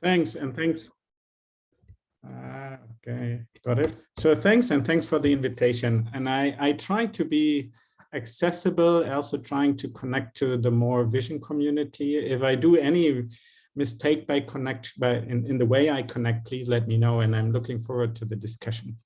Thanks, and thanks. Okay, got it. So thanks, and thanks for the invitation. And I try to be accessible, also trying to connect to the more vision community. If I do any mistake in the way I connect, please let me know, and I'm looking forward to the discussion.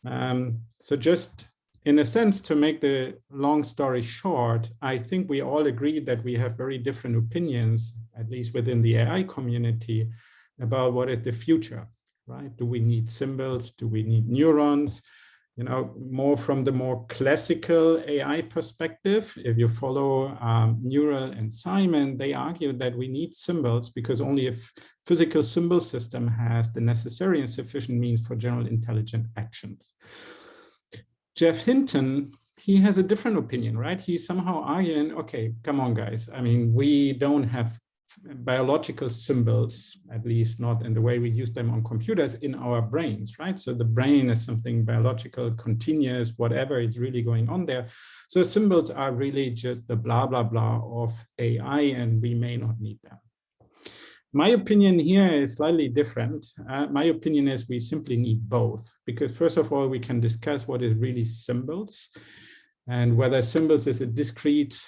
So just in a sense, to make the long story short, I think we all agree that we have very different opinions, at least within the AI community, about what is the future, right? Do we need symbols? Do we need neurons? You know, more from the more classical AI perspective, if you follow Neural and Simon, they argue that we need symbols because only a physical symbol system has the necessary and sufficient means for general intelligent actions. Jeff Hinton, he has a different opinion, right? He's somehow arguing, okay, come on, guys. I mean, we don't have biological symbols, at least not in the way we use them on computers, in our brains, right? So the brain is something biological, continuous, whatever is really going on there. So symbols are really just the blah, blah, blah of AI, and we may not need them. My opinion here is slightly different. My opinion is we simply need both, because first of all, we can discuss what is really symbols and whether symbols is a discrete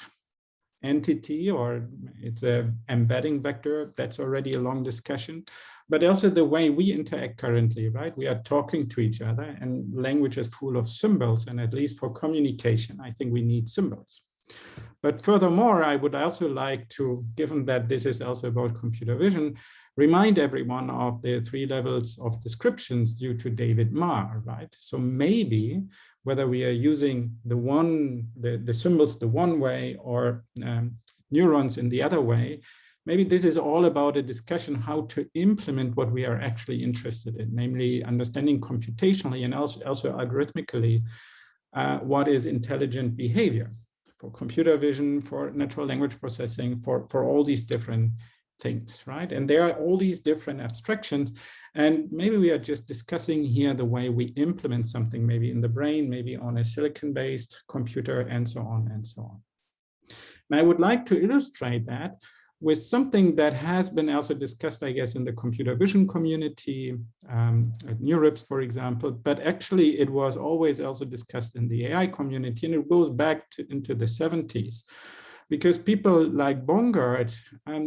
entity or it's an embedding vector. That's already a long discussion, but also the way we interact currently, right? We are talking to each other and language is full of symbols, and at least for communication, I think we need symbols. But furthermore, I would also like to, given that this is also about computer vision, remind everyone of the 3 levels of descriptions due to David Marr, right? So maybe whether we are using the symbols the one way or neurons in the other way, maybe this is all about a discussion how to implement what we are actually interested in, namely understanding computationally and also algorithmically what is intelligent behavior for computer vision, for natural language processing, for all these different things, right? And there are all these different abstractions, and maybe we are just discussing here the way we implement something, maybe in the brain, maybe on a silicon-based computer, and so on and so on. And I would like to illustrate that with something that has been also discussed, I guess, in the computer vision community, at NeurIPS, for example, but actually it was always also discussed in the AI community, and it goes back into the 70s. Because people like Bongard,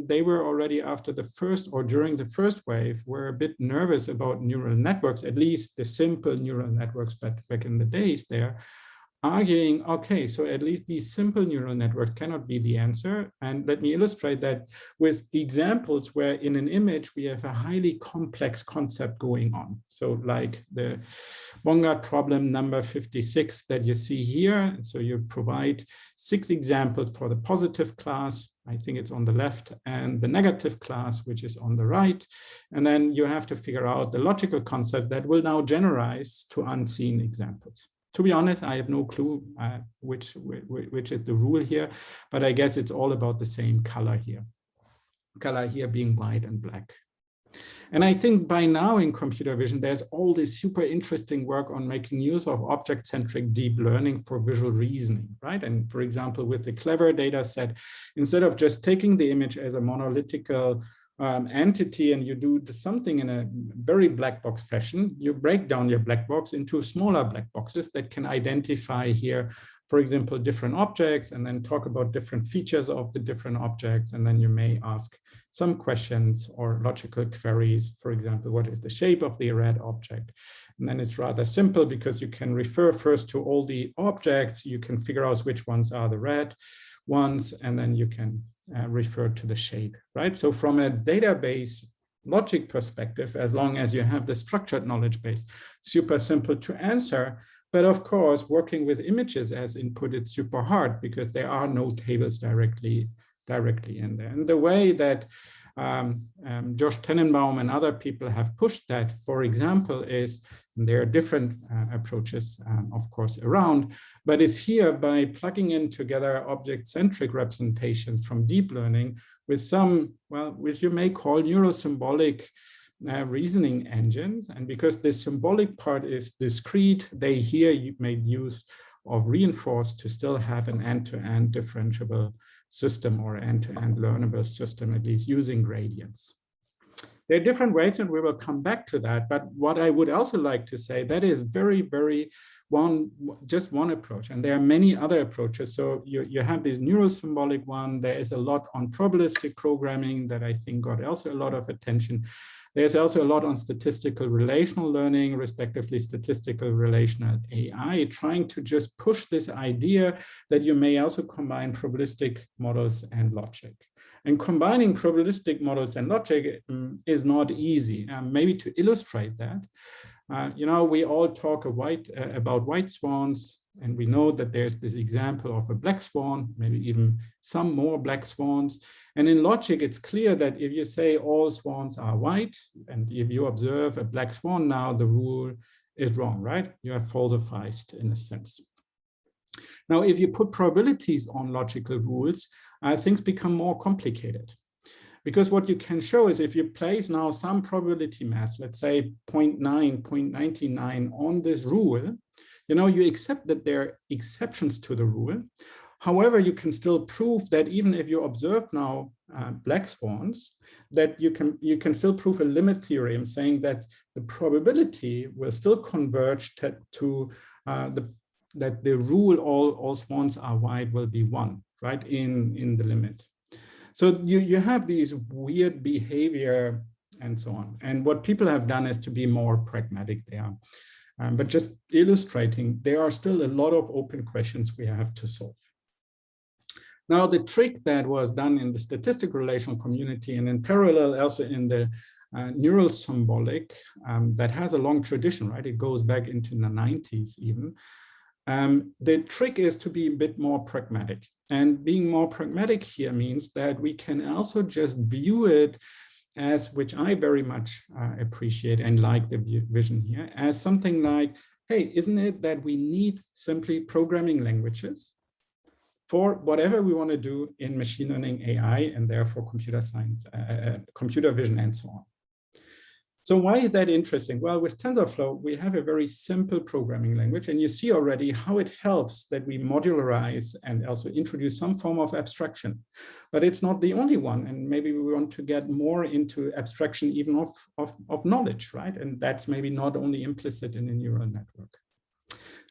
they were already after the first or during the first wave, were a bit nervous about neural networks, at least the simple neural networks back in the days there, arguing, okay, so at least these simple neural networks cannot be the answer. And let me illustrate that with examples where in an image we have a highly complex concept going on. So like the Bongard problem number 56 that you see here. So you provide 6 examples for the positive class, I think it's on the left, and the negative class, which is on the right. And then you have to figure out the logical concept that will now generalize to unseen examples. To be honest, I have no clue which is the rule here, but I guess it's all about the same color here being white and black. And I think by now in computer vision, there's all this super interesting work on making use of object-centric deep learning for visual reasoning, right? And for example, with the Clever data set, instead of just taking the image as a monolithical entity and you do something in a very black box fashion, you break down your black box into smaller black boxes that can identify here, for example, different objects, and then talk about different features of the different objects. And then you may ask some questions or logical queries. For example, what is the shape of the red object? And then it's rather simple because you can refer first to all the objects. You can figure out which ones are the red ones, and then you can refer to the shape, right? So from a database logic perspective, as long as you have the structured knowledge base, super simple to answer. But of course, working with images as input, it's super hard because there are no tables directly in there. And the way that Josh Tenenbaum and other people have pushed that, for example, is, and there are different approaches, of course, around, but it's here by plugging in together object-centric representations from deep learning with some, well, which you may call neurosymbolic reasoning engines. And because the symbolic part is discrete, they here made use of reinforced to still have an end-to-end differentiable system or end-to-end learnable system, at least using gradients. There are different ways, and we will come back to that. But what I would also like to say, that is just one approach, and there are many other approaches. So you have this neural symbolic one. There is a lot on probabilistic programming that I think got also a lot of attention. There's also a lot on statistical relational learning, respectively statistical relational AI, trying to just push this idea that you may also combine probabilistic models and logic. And combining probabilistic models and logic is not easy. Maybe to illustrate that, we all talk about white swans, and we know that there's this example of a black swan, maybe even some more black swans. And in logic, it's clear that if you say all swans are white, and if you observe a black swan now, the rule is wrong, right? You have falsified in a sense. Now, if you put probabilities on logical rules, things become more complicated. Because what you can show is if you place now some probability mass, let's say 0.9, 0.99 on this rule, you accept that there are exceptions to the rule. However, you can still prove that even if you observe now black swans, that you can still prove a limit theorem saying that the probability will still converge to that the rule all swans are white will be 1, right, in the limit. So you have these weird behavior and so on. And what people have done is to be more pragmatic there. But just illustrating, there are still a lot of open questions we have to solve. Now, the trick that was done in the statistical relational community and in parallel also in the neural symbolic, that has a long tradition, right? It goes back into the 90s even. The trick is to be a bit more pragmatic. And being more pragmatic here means that we can also just view it as, which I very much appreciate and like the vision here, as something like, hey, isn't it that we need simply programming languages for whatever we want to do in machine learning, AI, and therefore computer science, computer vision, and so on. So why is that interesting? Well, with TensorFlow, we have a very simple programming language, and you see already how it helps that we modularize and also introduce some form of abstraction. But it's not the only one, and maybe we want to get more into abstraction even of knowledge, right? And that's maybe not only implicit in a neural network.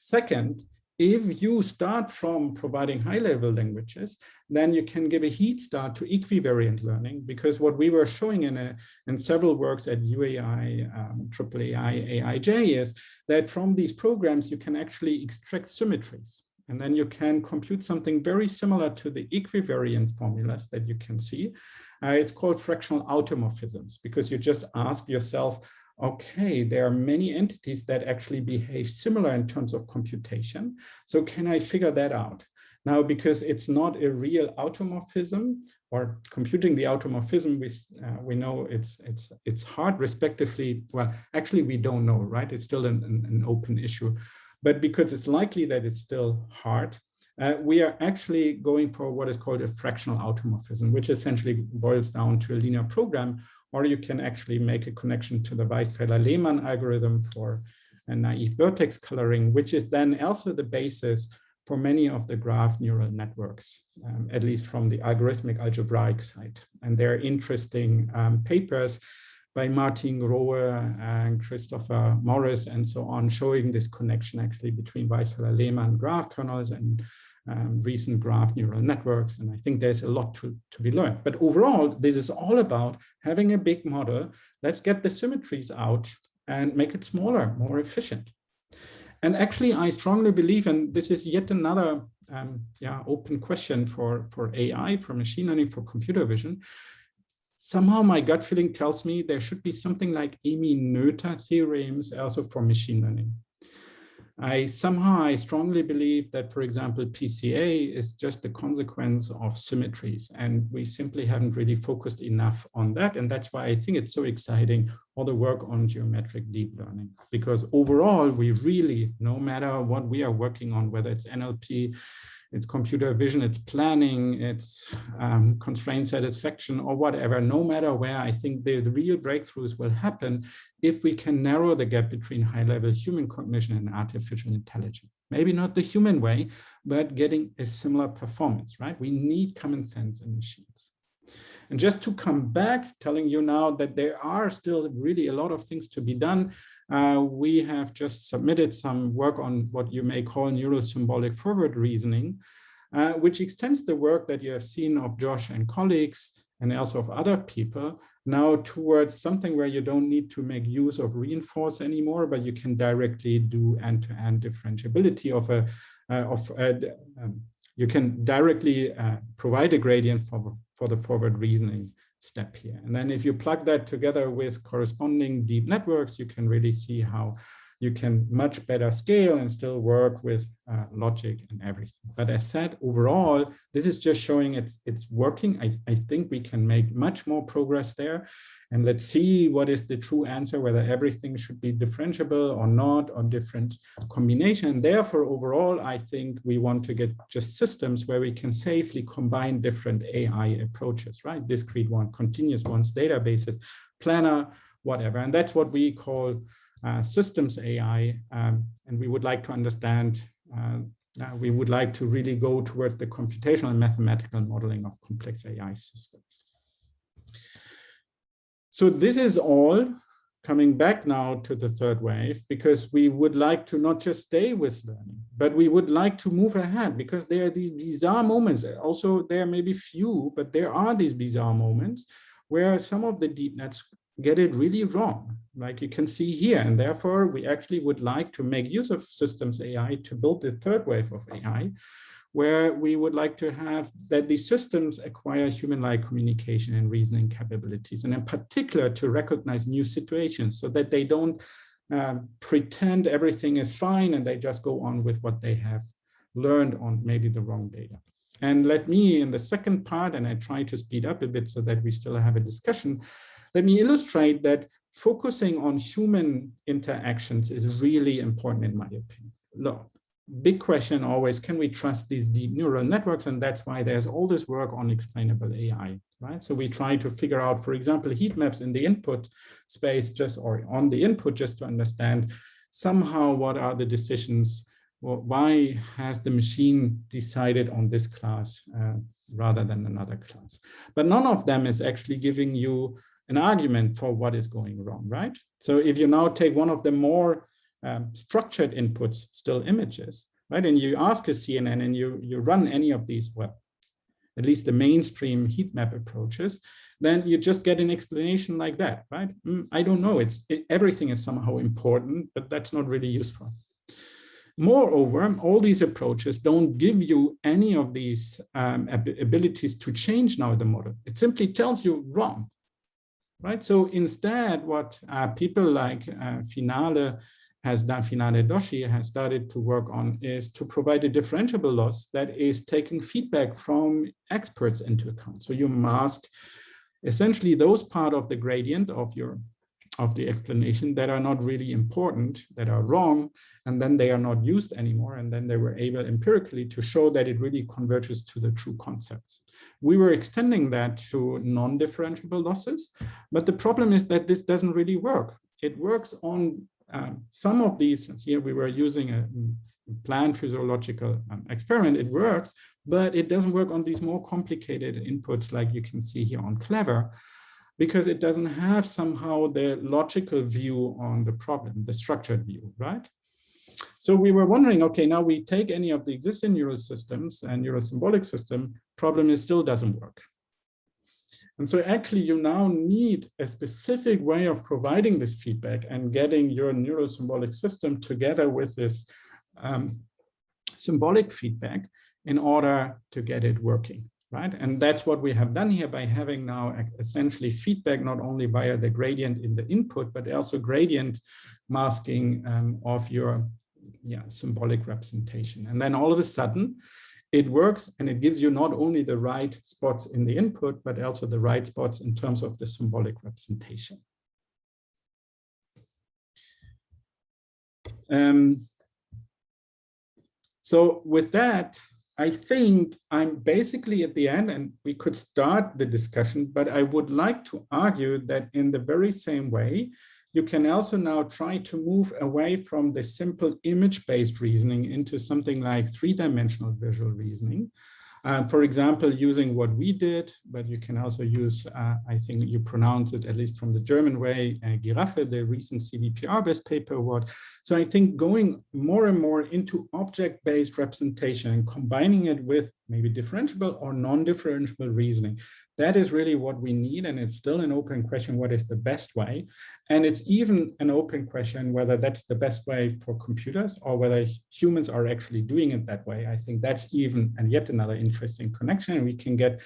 Second, if you start from providing high-level languages, then you can give a heat start to equivariant learning, because what we were showing in several works at UAI, AAAI, AIJ is that from these programs, you can actually extract symmetries. And then you can compute something very similar to the equivariant formulas that you can see. It's called fractional automorphisms, because you just ask yourself, okay, there are many entities that actually behave similar in terms of computation. So can I figure that out? Now, because it's not a real automorphism, or computing the automorphism, we know it's hard, respectively. Well, actually, we don't know, right? It's still an open issue. But because it's likely that it's still hard, we are actually going for what is called a fractional automorphism, which essentially boils down to a linear program, or you can actually make a connection to the Weisfeiler-Lehmann algorithm for a naive vertex coloring, which is then also the basis for many of the graph neural networks, at least from the algorithmic algebraic side. And there are interesting papers by Martin Grohe and Christopher Morris and so on, showing this connection actually between Weisfeiler-Lehmann graph kernels and recent graph neural networks. And I think there's a lot to be learned. But overall, this is all about having a big model. Let's get the symmetries out and make it smaller, more efficient. And actually, I strongly believe, and this is yet another open question for AI, for machine learning, for computer vision. Somehow my gut feeling tells me there should be something like Emmy-Noether theorems also for machine learning. I strongly believe that, for example, PCA is just a consequence of symmetries, and we simply haven't really focused enough on that. And that's why I think it's so exciting, all the work on geometric deep learning, because overall, we really, no matter what we are working on, whether it's NLP, it's computer vision, it's planning, it's constraint satisfaction, or whatever, no matter where, I think the real breakthroughs will happen if we can narrow the gap between high-level human cognition and artificial intelligence. Maybe not the human way, but getting a similar performance, right? We need common sense in machines. And just to come back, telling you now that there are still really a lot of things to be done. We have just submitted some work on what you may call neurosymbolic forward reasoning, which extends the work that you have seen of Josh and colleagues and also of other people now towards something where you don't need to make use of reinforce anymore, but you can directly do end-to-end differentiability you can directly provide a gradient for the forward reasoning step here. And then if you plug that together with corresponding deep networks, you can really see how you can much better scale and still work with logic and everything. But as said, overall, this is just showing it's working. I think we can make much more progress there. And let's see what is the true answer, whether everything should be differentiable or not, or different combination. Therefore, overall, I think we want to get just systems where we can safely combine different AI approaches, right? Discrete one, continuous ones, databases, planner, whatever. And that's what we call systems AI, and we would like to understand, we would like to really go towards the computational and mathematical modeling of complex AI systems. So this is all coming back now to the third wave, because we would like to not just stay with learning, but we would like to move ahead, because there are these bizarre moments. Also, there may be few, but there are these bizarre moments where some of the deep nets get it really wrong, like you can see here. And therefore, we actually would like to make use of systems AI to build the third wave of AI, where we would like to have that these systems acquire human-like communication and reasoning capabilities, and in particular to recognize new situations, so that they don't pretend everything is fine and they just go on with what they have learned on maybe the wrong data. And let me, in the second part, and I try to speed up a bit so that we still have a discussion, let me illustrate that focusing on human interactions is really important in my opinion. Look, big question always, can we trust these deep neural networks? And that's why there's all this work on explainable AI, right? So we try to figure out, for example, heat maps in the input space, or on the input, just to understand somehow what are the decisions, or why has the machine decided on this class rather than another class? But none of them is actually giving you an argument for what is going wrong, right? So if you now take one of the more structured inputs, still images, right? And you ask a CNN and you run any of these, well, at least the mainstream heat map approaches, then you just get an explanation like that, right? I don't know, everything is somehow important, but that's not really useful. Moreover, all these approaches don't give you any of these abilities to change now the model. It simply tells you wrong, right? So instead, what people like Finale Doshi has started to work on is to provide a differentiable loss that is taking feedback from experts into account. So you mask essentially those part of the gradient of the explanation that are not really important, that are wrong, and then they are not used anymore. And then they were able empirically to show that it really converges to the true concepts. We were extending that to non-differentiable losses, but the problem is that this doesn't really work. It works on some of these. Here we were using a planned physiological experiment. It works, but it doesn't work on these more complicated inputs like you can see here on Clever, because it doesn't have somehow the logical view on the problem, the structured view, right? So we were wondering, okay, now we take any of the existing neural systems and neurosymbolic system, problem is still doesn't work. And so actually you now need a specific way of providing this feedback and getting your neurosymbolic system together with this symbolic feedback in order to get it working, right? And that's what we have done here by having now essentially feedback not only via the gradient in the input, but also gradient masking of your symbolic representation. And then all of a sudden, it works, and it gives you not only the right spots in the input, but also the right spots in terms of the symbolic representation. So with that, I think I'm basically at the end, and we could start the discussion, but I would like to argue that in the very same way, you can also now try to move away from the simple image-based reasoning into something like three-dimensional visual reasoning, For example, using what we did, but you can also use, I think you pronounce it, at least from the German way, Giraffe, the recent CVPR-based paper award. So I think going more and more into object-based representation and combining it with maybe differentiable or non-differentiable reasoning, that is really what we need. And it's still an open question, what is the best way? And it's even an open question whether that's the best way for computers or whether humans are actually doing it that way. I think that's even, and yet another interesting connection. And we can get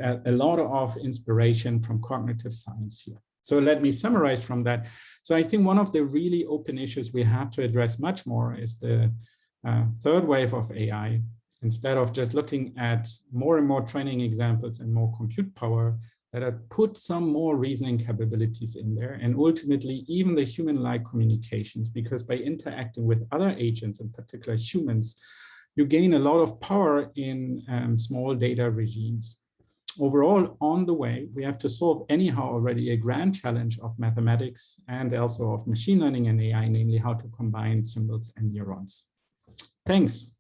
a lot of inspiration from cognitive science here. So let me summarize from that. So I think one of the really open issues we have to address much more is the third wave of AI. Instead of just looking at more and more training examples and more compute power, that I put some more reasoning capabilities in there, and ultimately even the human-like communications, because by interacting with other agents, in particular humans, you gain a lot of power in small data regimes. Overall, on the way, we have to solve anyhow already a grand challenge of mathematics and also of machine learning and AI, namely how to combine symbols and neurons. Thanks.